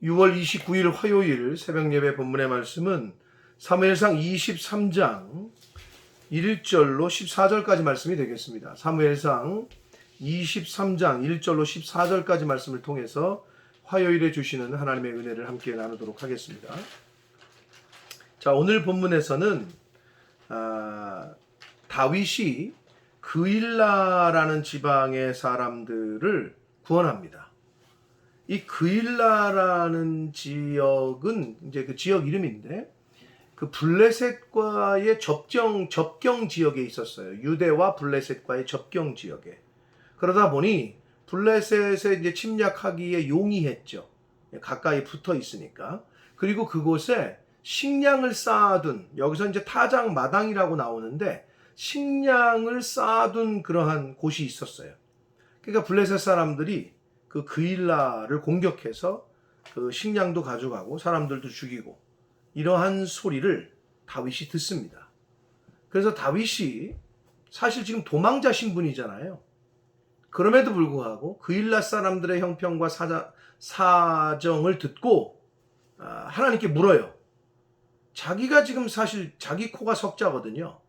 6월 29일 화요일 새벽 예배 본문의 말씀은 사무엘상 23장 1절로 14절까지 말씀이 되겠습니다. 사무엘상 23장 1절로 14절까지 말씀을 통해서 화요일에 주시는 하나님의 은혜를 함께 나누도록 하겠습니다. 자, 오늘 본문에서는 다윗이 그일라라는 지방의 사람들을 구원합니다. 이 그일라라는 지역은 이제 그 지역 이름인데 그 블레셋과의 접경 지역에 있었어요. 유대와 블레셋과의 접경 지역에. 그러다 보니 블레셋에 이제 침략하기에 용이했죠. 가까이 붙어 있으니까. 그리고 그곳에 식량을 쌓아둔, 여기서 이제 타작 마당이라고 나오는데 식량을 쌓아둔 그러한 곳이 있었어요. 그러니까 블레셋 사람들이 그 그일라를 공격해서 그 식량도 가져가고 사람들도 죽이고 이러한 소리를 다윗이 듣습니다. 그래서 다윗이 사실 지금 도망자 신분이잖아요. 그럼에도 불구하고 그일라 사람들의 형편과 사정을 듣고 하나님께 물어요. 자기가 지금 사실 자기 코가 석자거든요.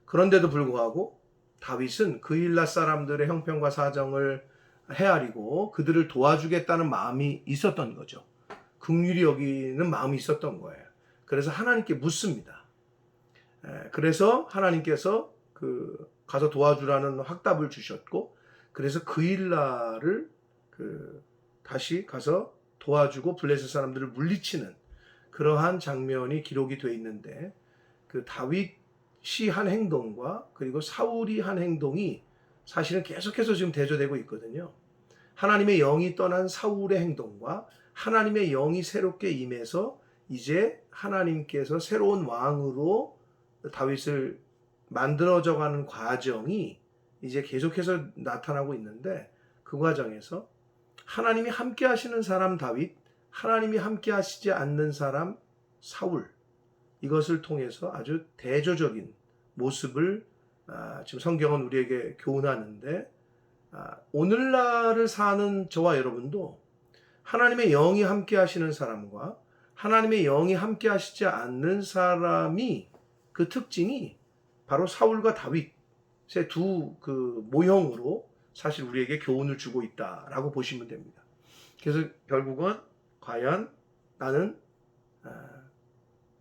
그런데도 불구하고 다윗은 그일라 사람들의 형편과 사정을 헤아리고 그들을 도와주겠다는 마음이 있었던 거죠. 긍휼히 여기는 마음이 있었던 거예요. 그래서 하나님께 묻습니다. 그래서 하나님께서 가서 도와주라는 확답을 주셨고, 그래서 그일라를 다시 가서 도와주고 블레셋 사람들을 물리치는 그러한 장면이 기록이 되어 있는데, 그 다윗이 한 행동과 그리고 사울이 한 행동이 사실은 계속해서 지금 대조되고 있거든요. 하나님의 영이 떠난 사울의 행동과 하나님의 영이 새롭게 임해서 이제 하나님께서 새로운 왕으로 다윗을 만들어져가는 과정이 이제 계속해서 나타나고 있는데, 그 과정에서 하나님이 함께 하시는 사람 다윗, 하나님이 함께 하시지 않는 사람 사울, 이것을 통해서 아주 대조적인 모습을 지금 성경은 우리에게 교훈하는데, 오늘날을 사는 저와 여러분도 하나님의 영이 함께 하시는 사람과 하나님의 영이 함께 하시지 않는 사람이, 그 특징이 바로 사울과 다윗의 두 그 모형으로 사실 우리에게 교훈을 주고 있다라고 보시면 됩니다. 그래서 결국은 과연 나는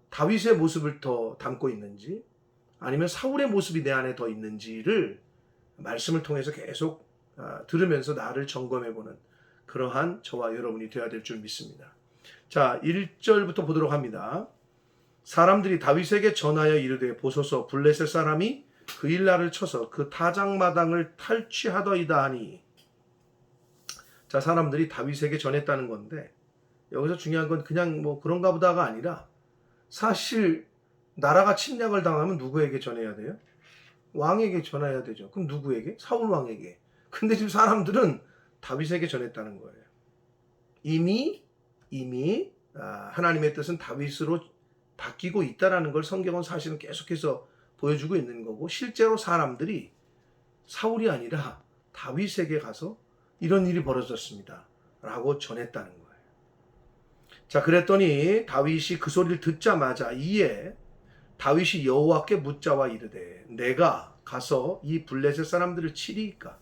다윗의 모습을 더 담고 있는지 아니면 사울의 모습이 내 안에 더 있는지를 말씀을 통해서 계속 들으면서 나를 점검해보는 그러한 저와 여러분이 되어야 될 줄 믿습니다. 자, 1절부터 보도록 합니다. 사람들이 다윗에게 전하여 이르되, 보소서, 블레셋 사람이 그일라를 쳐서 그 타작마당을 탈취하더이다 하니. 자, 사람들이 다윗에게 전했다는 건데, 여기서 중요한 건 그냥 뭐 그런가 보다가 아니라, 사실 나라가 침략을 당하면 누구에게 전해야 돼요? 왕에게 전해야 되죠. 그럼 누구에게? 사울 왕에게. 근데 지금 사람들은 다윗에게 전했다는 거예요. 이미 하나님의 뜻은 다윗으로 바뀌고 있다는 걸 성경은 사실은 계속해서 보여주고 있는 거고, 실제로 사람들이 사울이 아니라 다윗에게 가서 이런 일이 벌어졌습니다 라고 전했다는 거예요. 자, 그랬더니 다윗이 그 소리를 듣자마자 이에 다윗이 여호와께 묻자와 이르되, 내가 가서 이 블레셋 사람들을 치리이까?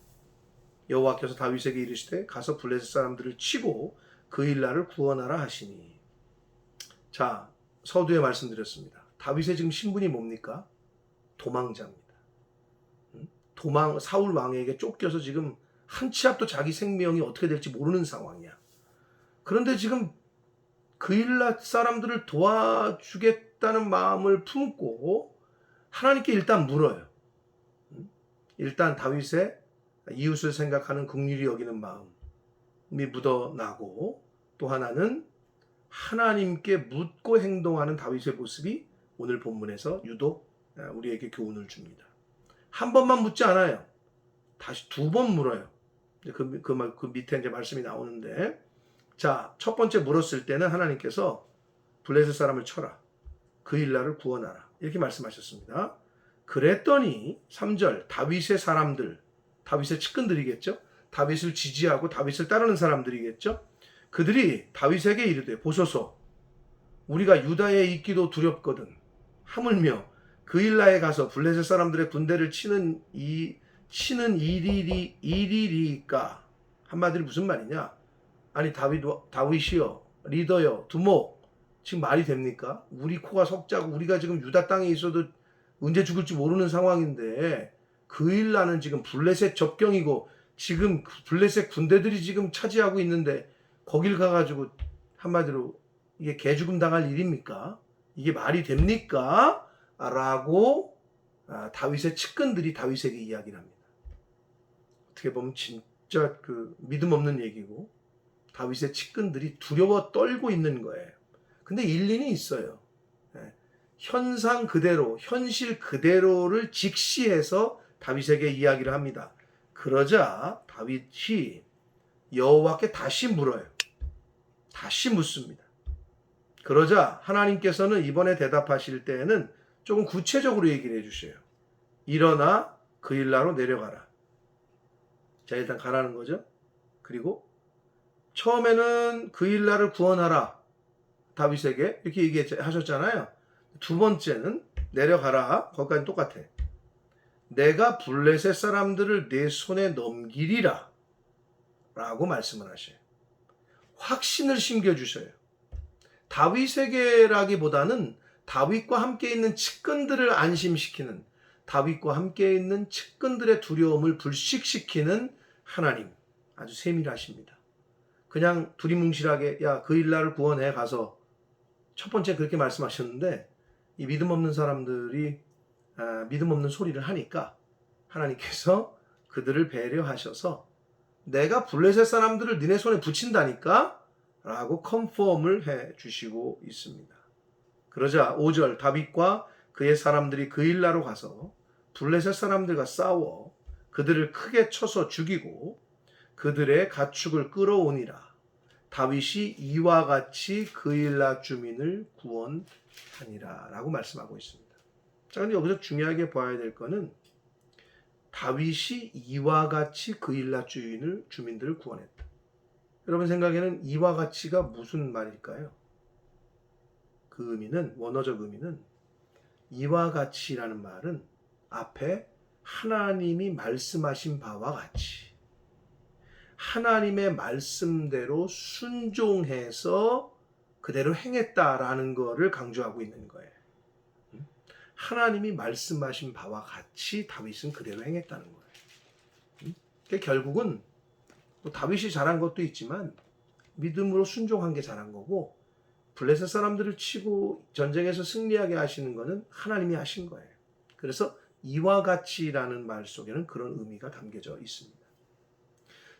여호와께서 다윗에게 이르시되, 가서 블레셋 사람들을 치고 그일라를 구원하라 하시니. 자, 서두에 말씀드렸습니다. 다윗의 지금 신분이 뭡니까? 도망자입니다. 사울 왕에게 쫓겨서 지금 한 치 앞도 자기 생명이 어떻게 될지 모르는 상황이야. 그런데 지금 그일라 사람들을 도와주겠다는 마음을 품고 하나님께 일단 물어요. 일단 다윗의 이웃을 생각하는 긍휼히 여기는 마음이 묻어나고, 또 하나는 하나님께 묻고 행동하는 다윗의 모습이 오늘 본문에서 유독 우리에게 교훈을 줍니다. 한 번만 묻지 않아요. 다시 두 번 물어요. 그 밑에 이제 말씀이 나오는데, 자, 첫 번째 물었을 때는 하나님께서 블레셋 사람을 쳐라, 그일라를 구원하라, 이렇게 말씀하셨습니다. 그랬더니 3절, 다윗의 사람들, 다윗의 측근들이겠죠. 다윗을 지지하고 다윗을 따르는 사람들이겠죠. 그들이 다윗에게 이르되 보소서 우리가 유다에 있기도 두렵거든 하물며 그일라에 가서 블레셋 사람들의 군대를 치는 일이리까. 한마디로 무슨 말이냐? 아니 다윗이여 리더여 두목 지금 말이 됩니까? 우리 코가 석자고 우리가 지금 유다 땅에 있어도 언제 죽을지 모르는 상황인데 그일라는 지금 블레셋 접경이고 지금 블레셋 군대들이 지금 차지하고 있는데 거길 가가지고 한마디로 이게 개죽음 당할 일입니까? 이게 말이 됩니까? 라고 다윗의 측근들이 다윗에게 이야기를 합니다. 어떻게 보면 진짜 그 믿음 없는 얘기고 다윗의 측근들이 두려워 떨고 있는 거예요. 근데 일리는 있어요. 현상 그대로, 현실 그대로를 직시해서 다윗에게 이야기를 합니다. 그러자 다윗이 여호와께 다시 물어요. 다시 묻습니다. 그러자 하나님께서는 이번에 대답하실 때에는 조금 구체적으로 얘기를 해주셔요. 일어나 그일라로 내려가라. 자, 일단 가라는 거죠. 그리고 처음에는 그일라를 구원하라. 다윗에게 이렇게 얘기하셨잖아요. 두 번째는 내려가라. 거기까지 똑같아. 내가 블레셋 사람들을 내 손에 넘기리라 라고 말씀을 하셔요. 확신을 심겨주셔요. 다윗에게라기보다는 다윗과 함께 있는 측근들을 안심시키는, 다윗과 함께 있는 측근들의 두려움을 불식시키는 하나님, 아주 세밀하십니다. 그냥 두리뭉실하게 야 그일라를 구원해 가서 첫 번째 그렇게 말씀하셨는데 이 믿음 없는 사람들이 믿음 없는 소리를 하니까 하나님께서 그들을 배려하셔서 내가 블레셋 사람들을 니네 손에 붙인다니까 라고 컨펌을 해 주시고 있습니다. 그러자 5절 다윗과 그의 사람들이 그일라로 가서 블레셋 사람들과 싸워 그들을 크게 쳐서 죽이고 그들의 가축을 끌어오니라. 다윗이 이와 같이 그일라 주민을 구원하니라 라고 말씀하고 있습니다. 자, 근데 여기서 중요하게 봐야 될 거는 다윗이 이와 같이 그일라 주민들을 구원했다. 여러분 생각에는 이와 같이가 무슨 말일까요? 그 의미는, 원어적 의미는 이와 같이라는 말은 앞에 하나님이 말씀하신 바와 같이 하나님의 말씀대로 순종해서 그대로 행했다라는 것을 강조하고 있는 거예요. 하나님이 말씀하신 바와 같이 다윗은 그대로 행했다는 거예요. 그러니까 결국은 다윗이 잘한 것도 있지만 믿음으로 순종한 게 잘한 거고 블레셋 사람들을 치고 전쟁에서 승리하게 하시는 것은 하나님이 하신 거예요. 그래서 이와 같이라는 말 속에는 그런 의미가 담겨져 있습니다.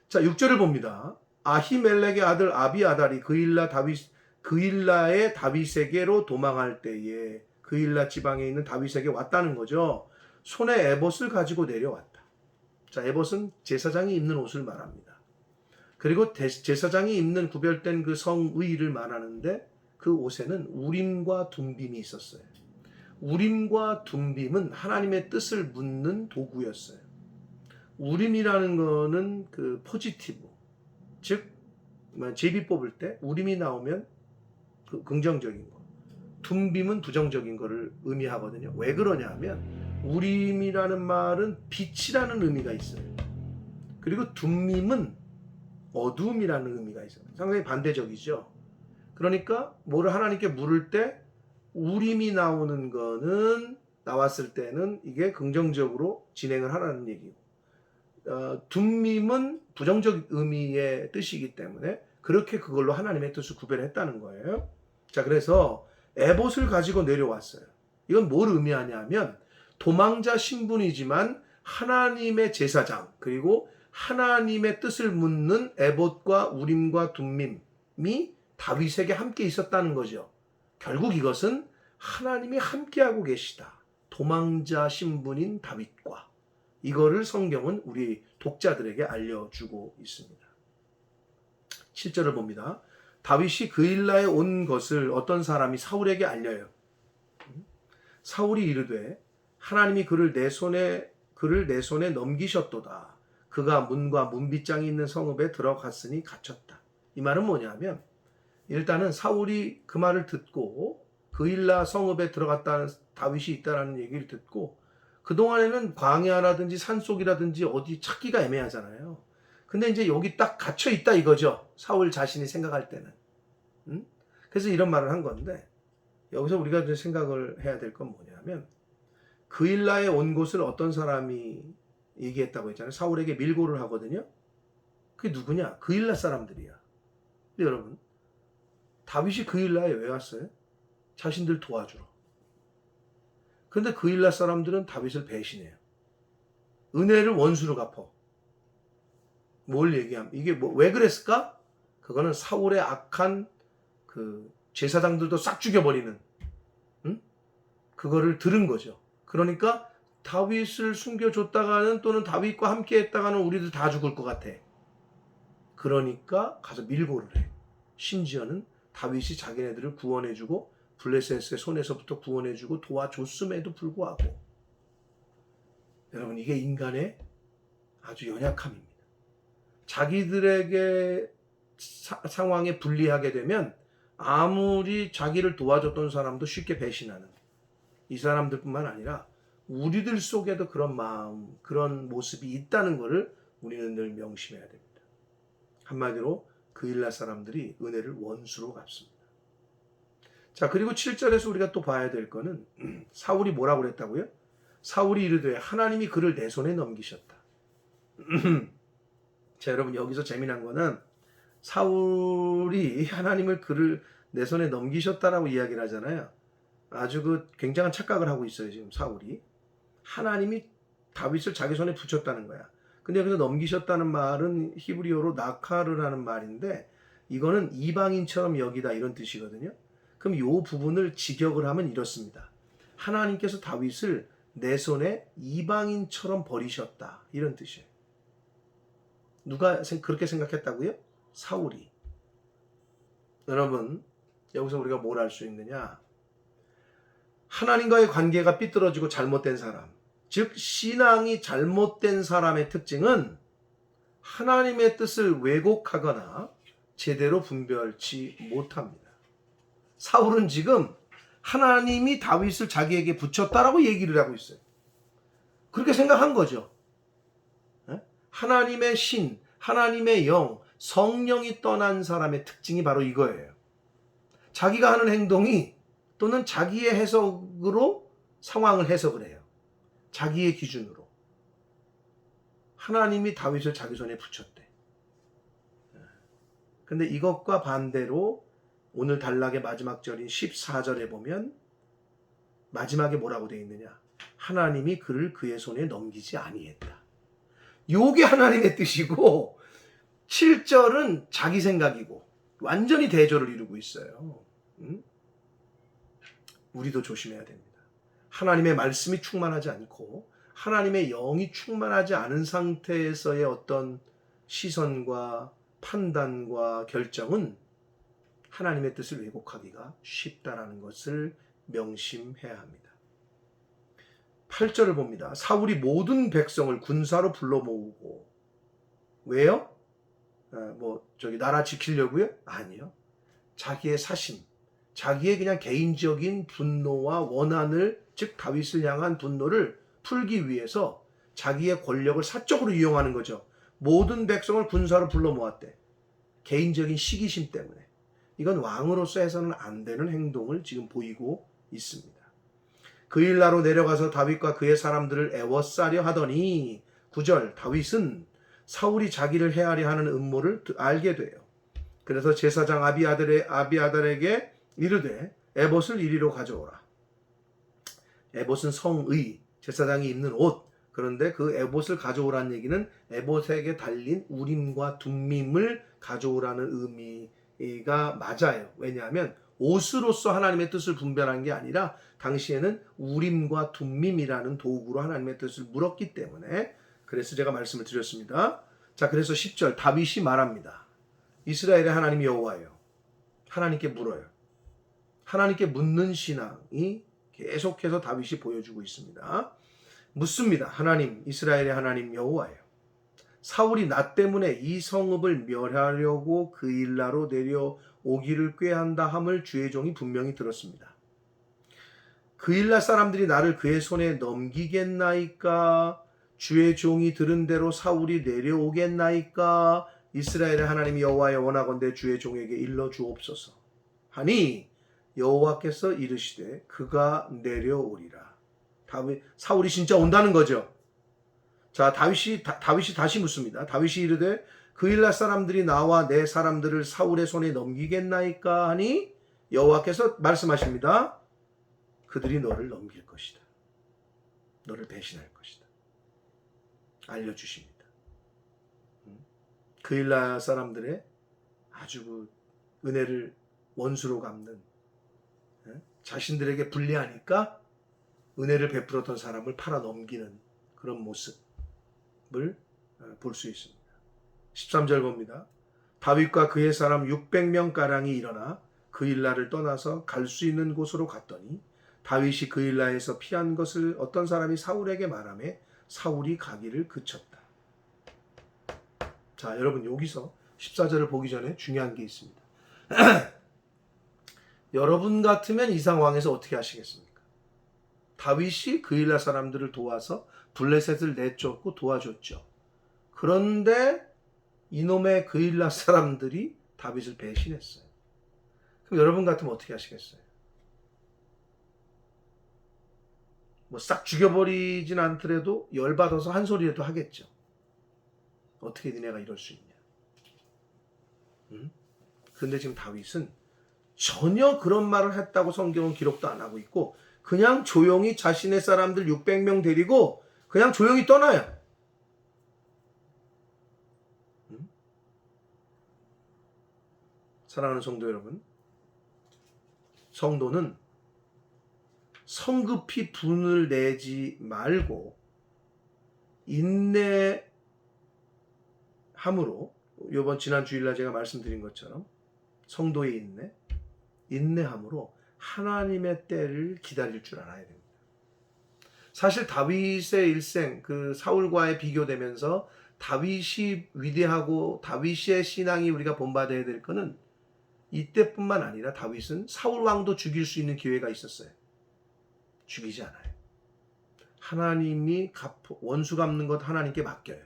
자, 6절을 봅니다. 아히멜렉의 아들 아비아달이 그일라의 다윗에게로 도망할 때에 그일라 지방에 있는 다윗에게 왔다는 거죠. 손에 에봇을 가지고 내려왔다. 자, 에봇은 제사장이 입는 옷을 말합니다. 그리고 제사장이 입는 구별된 그 성의를 말하는데 그 옷에는 우림과 둠빔이 있었어요. 우림과 둠빔은 하나님의 뜻을 묻는 도구였어요. 우림이라는 거는 그 포지티브, 즉 제비 뽑을 때 우림이 나오면 그 긍정적인 거, 둠빔은 부정적인 거를 의미하거든요. 왜 그러냐면 우림이라는 말은 빛이라는 의미가 있어요. 그리고 둠빔은 어둠이라는 의미가 있어요. 상당히 반대적이죠. 그러니까 뭐를 하나님께 물을 때 우림이 나오는 거는 나왔을 때는 이게 긍정적으로 진행을 하라는 얘기고 둠밈은 부정적 의미의 뜻이기 때문에 그렇게 그걸로 하나님의 뜻을 구별했다는 거예요. 자, 그래서 에봇을 가지고 내려왔어요. 이건 뭘 의미하냐면 도망자 신분이지만 하나님의 제사장 그리고 하나님의 뜻을 묻는 에봇과 우림과 둠밈이 다윗에게 함께 있었다는 거죠. 결국 이것은 하나님이 함께하고 계시다. 도망자 신분인 다윗과 이거를 성경은 우리 독자들에게 알려주고 있습니다. 7절을 봅니다. 다윗이 그일라에 온 것을 어떤 사람이 사울에게 알려요. 사울이 이르되 하나님이 그를 내 손에 넘기셨도다. 그가 문과 문빗장이 있는 성읍에 들어갔으니 갇혔다. 이 말은 뭐냐면 일단은 사울이 그 말을 듣고 그일라 성읍에 들어갔다는 다윗이 있다라는 얘기를 듣고 그동안에는 광야라든지 산속이라든지 어디 찾기가 애매하잖아요. 근데 이제 여기 딱 갇혀 있다 이거죠. 사울 자신이 생각할 때는. 응? 그래서 이런 말을 한 건데 여기서 우리가 이제 생각을 해야 될 건 뭐냐면 그일라에 온 곳을 어떤 사람이 얘기했다고 했잖아요. 사울에게 밀고를 하거든요. 그게 누구냐? 그일라 사람들이야. 근데 여러분 다윗이 그일라에 왜 왔어요? 자신들 도와주러. 그런데 그일라 사람들은 다윗을 배신해요. 은혜를 원수로 갚어. 뭘 얘기함? 이게 왜 그랬을까? 그거는 사울의 악한 그 제사장들도 싹 죽여버리는 그거를 들은 거죠. 그러니까 다윗을 숨겨줬다가는 또는 다윗과 함께 했다가는 우리도 다 죽을 것 같아. 그러니까 가서 밀고를 해. 심지어는 다윗이 자기네들을 구원해주고 블레셋의 손에서부터 구원해주고 도와줬음에도 불구하고 여러분 이게 인간의 아주 연약함입니다. 자기들에게 상황에 불리하게 되면 아무리 자기를 도와줬던 사람도 쉽게 배신하는 이 사람들뿐만 아니라 우리들 속에도 그런 마음, 그런 모습이 있다는 것을 우리는 늘 명심해야 됩니다. 한마디로 그일라 사람들이 은혜를 원수로 갚습니다. 자, 그리고 7절에서 우리가 또 봐야 될 거는 사울이 뭐라고 그랬다고요? 사울이 이르되 하나님이 그를 내 손에 넘기셨다. 자, 여러분 여기서 재미난 거는 사울이 하나님을 그를 내 손에 넘기셨다라고 이야기를 하잖아요. 아주 그 굉장한 착각을 하고 있어요. 지금 사울이. 하나님이 다윗을 자기 손에 붙였다는 거야. 근데 여기서 넘기셨다는 말은 히브리어로 나카르라는 말인데 이거는 이방인처럼 여기다 이런 뜻이거든요. 그럼 이 부분을 직역을 하면 이렇습니다. 하나님께서 다윗을 내 손에 이방인처럼 버리셨다. 이런 뜻이에요. 누가 그렇게 생각했다고요? 사울이. 여러분 여기서 우리가 뭘 알 수 있느냐? 하나님과의 관계가 삐뚤어지고 잘못된 사람, 즉 신앙이 잘못된 사람의 특징은 하나님의 뜻을 왜곡하거나 제대로 분별치 못합니다. 사울은 지금 하나님이 다윗을 자기에게 붙였다라고 얘기를 하고 있어요. 그렇게 생각한 거죠. 하나님의 신, 하나님의 영, 성령이 떠난 사람의 특징이 바로 이거예요. 자기가 하는 행동이 또는 자기의 해석으로 상황을 해석을 해요. 자기의 기준으로. 하나님이 다윗을 자기 손에 붙였대. 근데 이것과 반대로 오늘 단락의 마지막 절인 14절에 보면 마지막에 뭐라고 되어 있느냐? 하나님이 그를 그의 손에 넘기지 아니했다. 요게 하나님의 뜻이고 7절은 자기 생각이고 완전히 대조를 이루고 있어요. 우리도 조심해야 됩니다. 하나님의 말씀이 충만하지 않고 하나님의 영이 충만하지 않은 상태에서의 어떤 시선과 판단과 결정은 하나님의 뜻을 왜곡하기가 쉽다라는 것을 명심해야 합니다. 8절을 봅니다. 사울이 모든 백성을 군사로 불러 모으고 왜요? 나라 지키려고요? 아니요. 자기의 사심, 자기의 그냥 개인적인 분노와 원한을, 즉 다윗을 향한 분노를 풀기 위해서 자기의 권력을 사적으로 이용하는 거죠. 모든 백성을 군사로 불러 모았대. 개인적인 시기심 때문에. 이건 왕으로서 해서는 안 되는 행동을 지금 보이고 있습니다. 그일라로 내려가서 다윗과 그의 사람들을 애워싸려 하더니 9절 다윗은 사울이 자기를 해하려 하는 음모를 알게 돼요. 그래서 제사장 아비아달에게 이르되 에봇을 이리로 가져오라. 에봇은 성의, 제사장이 입는 옷. 그런데 그 에봇을 가져오라는 얘기는 에봇에게 달린 우림과 둠밈을 가져오라는 의미가 맞아요. 왜냐하면 옷으로서 하나님의 뜻을 분별한 게 아니라 당시에는 우림과 둠밈이라는 도구로 하나님의 뜻을 물었기 때문에 그래서 제가 말씀을 드렸습니다. 자, 그래서 10절 다윗이 말합니다. 이스라엘의 하나님 여호와여. 하나님께 물어요. 하나님께 묻는 신앙이 계속해서 다윗이 보여주고 있습니다. 묻습니다. 하나님, 이스라엘의 하나님 여호와여. 사울이 나 때문에 이 성읍을 멸하려고 그일라로 내려오기를 꾀한다 함을 주의 종이 분명히 들었습니다. 그일라 사람들이 나를 그의 손에 넘기겠나이까? 주의 종이 들은 대로 사울이 내려오겠나이까? 이스라엘의 하나님 여호와여 원하건대 주의 종에게 일러 주옵소서 하니 여호와께서 이르시되 그가 내려오리라. 사울이 진짜 온다는 거죠. 자, 다윗이 다시 묻습니다. 다윗이 이르되 그일라 사람들이 나와 내 사람들을 사울의 손에 넘기겠나이까 하니 여호와께서 말씀하십니다. 그들이 너를 넘길 것이다. 너를 배신할 것이다. 알려주십니다. 그일라 사람들의 아주 은혜를 원수로 갚는, 자신들에게 불리하니까 은혜를 베풀었던 사람을 팔아 넘기는 그런 모습을 볼 수 있습니다. 13절 봅니다. 다윗과 그의 사람 600명가량이 일어나 그일라를 떠나서 갈 수 있는 곳으로 갔더니 다윗이 그일라에서 피한 것을 어떤 사람이 사울에게 말하매 사울이 가기를 그쳤다. 자, 여러분 여기서 14절을 보기 전에 중요한 게 있습니다. 여러분 같으면 이 상황에서 어떻게 하시겠습니까? 다윗이 그일라 사람들을 도와서 블레셋을 내쫓고 도와줬죠. 그런데 이놈의 그일라 사람들이 다윗을 배신했어요. 그럼 여러분 같으면 어떻게 하시겠어요? 뭐 싹 죽여버리진 않더라도 열받아서 한 소리라도 하겠죠. 어떻게 니네가 이럴 수 있냐. 그런데 지금 다윗은 전혀 그런 말을 했다고 성경은 기록도 안 하고 있고 그냥 조용히 자신의 사람들 600명 데리고 그냥 조용히 떠나요. 사랑하는 성도 여러분, 성도는 성급히 분을 내지 말고 인내함으로, 이번 지난 주일날 제가 말씀드린 것처럼 성도의 인내함으로 하나님의 때를 기다릴 줄 알아야 됩니다. 사실 다윗의 일생, 그 사울과의 비교되면서 다윗이 위대하고 다윗의 신앙이 우리가 본받아야 될 거는 이때뿐만 아니라 다윗은 사울 왕도 죽일 수 있는 기회가 있었어요. 죽이지 않아요. 하나님이 원수 갚는 것 하나님께 맡겨요.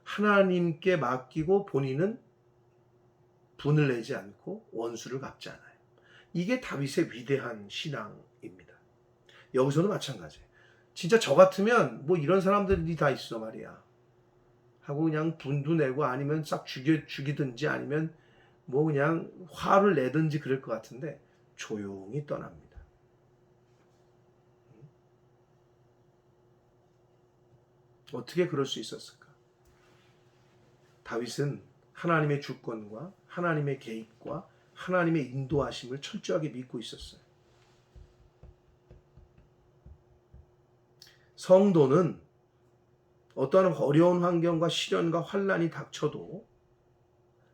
하나님께 맡기고 본인은 분을 내지 않고 원수를 갚지 않아요. 이게 다윗의 위대한 신앙입니다. 여기서는 마찬가지예요. 진짜 저 같으면 뭐 이런 사람들이 다 있어 말이야 하고 그냥 분도 내고 아니면 싹 죽이든지 아니면 뭐 그냥 화를 내든지 그럴 것 같은데 조용히 떠납니다. 어떻게 그럴 수 있었을까? 다윗은 하나님의 주권과 하나님의 개입과 하나님의 인도하심을 철저하게 믿고 있었어요. 성도는 어떠한 어려운 환경과 시련과 환난이 닥쳐도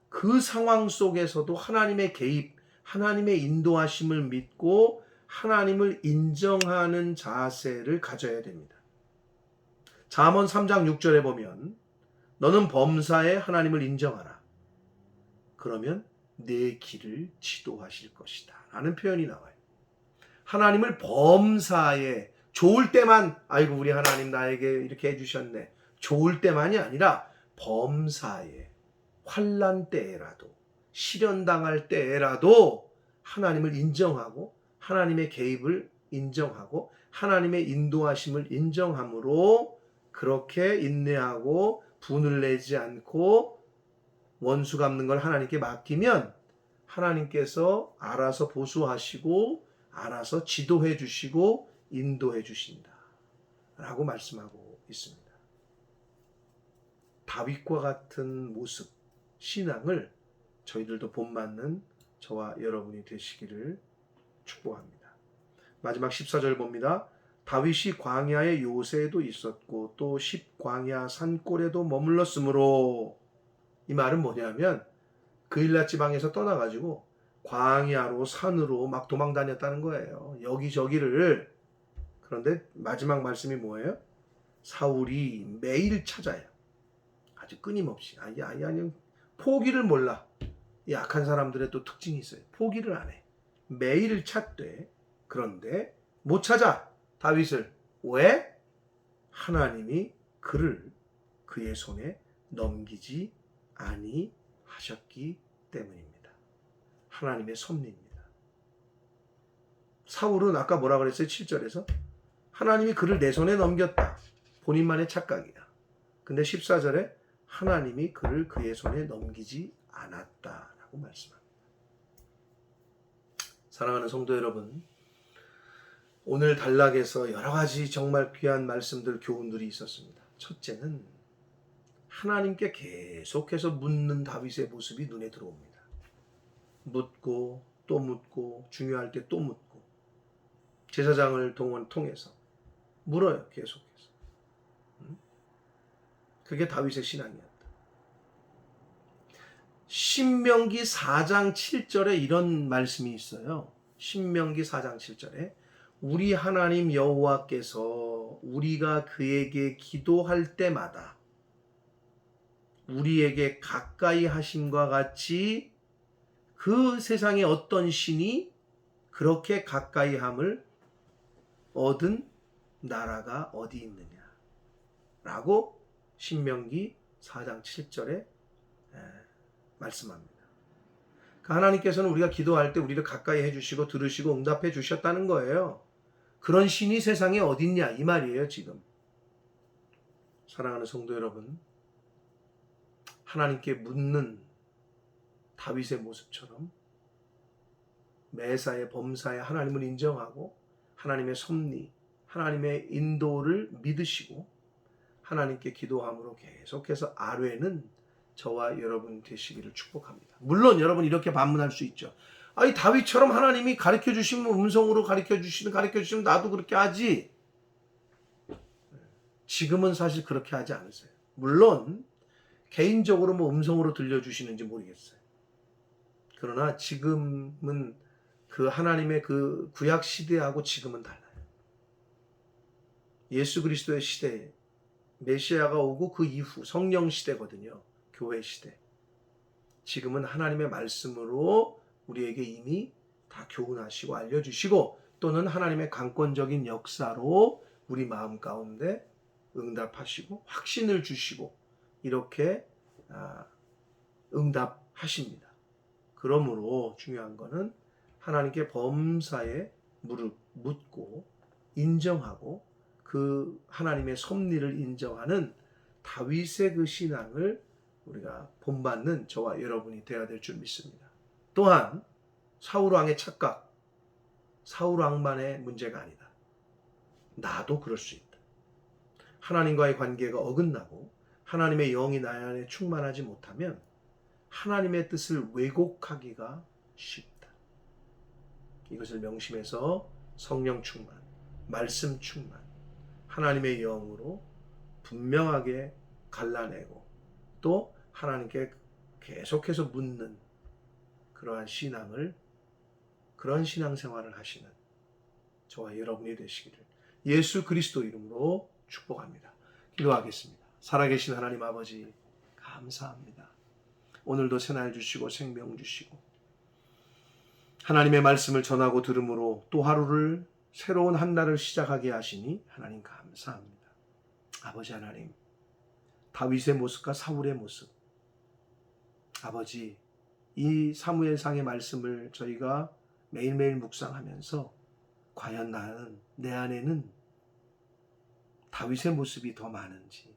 그 상황 속에서도 하나님의 개입, 하나님의 인도하심을 믿고 하나님을 인정하는 자세를 가져야 됩니다. 잠언 3장 6절에 보면 너는 범사에 하나님을 인정하라. 그러면 내 길을 지도하실 것이다 라는 표현이 나와요. 하나님을 범사에, 좋을 때만 아이고 우리 하나님 나에게 이렇게 해주셨네, 좋을 때만이 아니라 범사에, 환난 때에라도, 시련당할 때에라도 하나님을 인정하고 하나님의 개입을 인정하고 하나님의 인도하심을 인정함으로 그렇게 인내하고 분을 내지 않고 원수 갚는 걸 하나님께 맡기면 하나님께서 알아서 보수하시고 알아서 지도해 주시고 인도해 주신다 라고 말씀하고 있습니다. 다윗과 같은 모습, 신앙을 저희들도 본받는 저와 여러분이 되시기를 축복합니다. 마지막 14절 봅니다. 다윗이 광야의 요새에도 있었고 또 십광야 산골에도 머물렀으므로, 이 말은 뭐냐면 그일라 지방에서 떠나가지고 광야로 산으로 막 도망 다녔다는 거예요. 여기저기를. 그런데 마지막 말씀이 뭐예요? 사울이 매일 찾아요. 아주 끊임없이 아니 포기를 몰라. 이 약한 사람들의 또 특징이 있어요. 포기를 안 해. 매일 찾되 그런데 못 찾아 다윗을. 왜? 하나님이 그를 그의 손에 넘기지 아니하셨기 때문입니다. 하나님의 섭리입니다. 사울은 아까 뭐라 그랬어요? 7절에서 하나님이 그를 내 손에 넘겼다. 본인만의 착각이야. 근데 14절에 하나님이 그를 그의 손에 넘기지 않았다라고 말씀합니다. 사랑하는 성도 여러분, 오늘 단락에서 여러 가지 정말 귀한 말씀들, 교훈들이 있었습니다. 첫째는 하나님께 계속해서 묻는 다윗의 모습이 눈에 들어옵니다. 묻고 또 묻고 중요할 때 또 묻고 제사장을 통해서 물어요. 계속해서. 그게 다윗의 신앙이었다. 신명기 4장 7절에 이런 말씀이 있어요. 신명기 4장 7절에 우리 하나님 여호와께서 우리가 그에게 기도할 때마다 우리에게 가까이 하심과 같이 그 세상에 어떤 신이 그렇게 가까이 함을 얻은 나라가 어디 있느냐 라고 신명기 4장 7절에 말씀합니다. 하나님께서는 우리가 기도할 때 우리를 가까이 해주시고 들으시고 응답해 주셨다는 거예요. 그런 신이 세상에 어디 있냐 이 말이에요. 지금 사랑하는 성도 여러분, 하나님께 묻는 다윗의 모습처럼 매사에 범사에 하나님을 인정하고 하나님의 섭리, 하나님의 인도를 믿으시고 하나님께 기도함으로 계속해서 아뢰는 저와 여러분 되시기를 축복합니다. 물론 여러분 이렇게 반문할 수 있죠. 아니 다윗처럼 하나님이 가르쳐 주시면 음성으로 가르쳐 주시면 나도 그렇게 하지. 지금은 사실 그렇게 하지 않으세요. 물론 개인적으로 뭐 음성으로 들려주시는지 모르겠어요. 그러나 지금은 그 하나님의 그 구약 시대하고 지금은 달라요. 예수 그리스도의 시대에 메시아가 오고 그 이후 성령 시대거든요. 교회 시대. 지금은 하나님의 말씀으로 우리에게 이미 다 교훈하시고 알려주시고 또는 하나님의 강권적인 역사로 우리 마음 가운데 응답하시고 확신을 주시고 이렇게 응답하십니다. 그러므로 중요한 거는 하나님께 범사에 무릎 묻고 인정하고 그 하나님의 섭리를 인정하는 다윗의 그 신앙을 우리가 본받는 저와 여러분이 되어야 될 줄 믿습니다. 또한 사울 왕의 착각, 사울 왕만의 문제가 아니다. 나도 그럴 수 있다. 하나님과의 관계가 어긋나고 하나님의 영이 나 안에 충만하지 못하면 하나님의 뜻을 왜곡하기가 쉽다. 이것을 명심해서 성령 충만, 말씀 충만, 하나님의 영으로 분명하게 갈라내고 또 하나님께 계속해서 묻는 그러한 그런 신앙생활을 하시는 저와 여러분이 되시기를 예수 그리스도 이름으로 축복합니다. 기도하겠습니다. 살아계신 하나님 아버지 감사합니다. 오늘도 새날 주시고 생명 주시고 하나님의 말씀을 전하고 들음으로 또 하루를 새로운 한 날을 시작하게 하시니 하나님 감사합니다. 아버지 하나님, 다윗의 모습과 사울의 모습, 아버지 이 사무엘상의 말씀을 저희가 매일매일 묵상하면서 과연 내 안에는 다윗의 모습이 더 많은지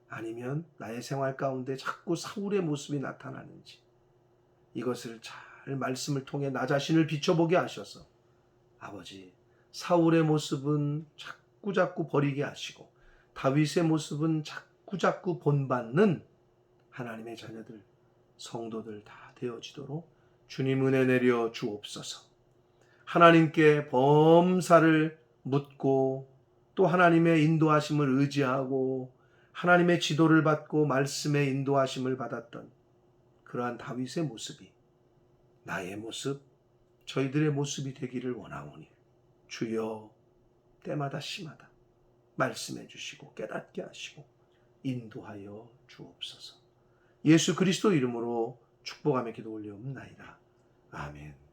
아니면 나의 생활 가운데 자꾸 사울의 모습이 나타나는지 이것을 잘 말씀을 통해 나 자신을 비춰보게 하셔서 아버지 사울의 모습은 자꾸 버리게 하시고 다윗의 모습은 자꾸 본받는 하나님의 자녀들, 성도들 다 되어지도록 주님 은혜 내려 주옵소서. 하나님께 범사를 묻고 또 하나님의 인도하심을 의지하고 하나님의 지도를 받고 말씀의 인도하심을 받았던 그러한 다윗의 모습이 나의 모습, 저희들의 모습이 되기를 원하오니 주여 때마다 시마다 말씀해 주시고 깨닫게 하시고 인도하여 주옵소서. 예수 그리스도 이름으로 축복하며 기도 올리옵나이다. 아멘.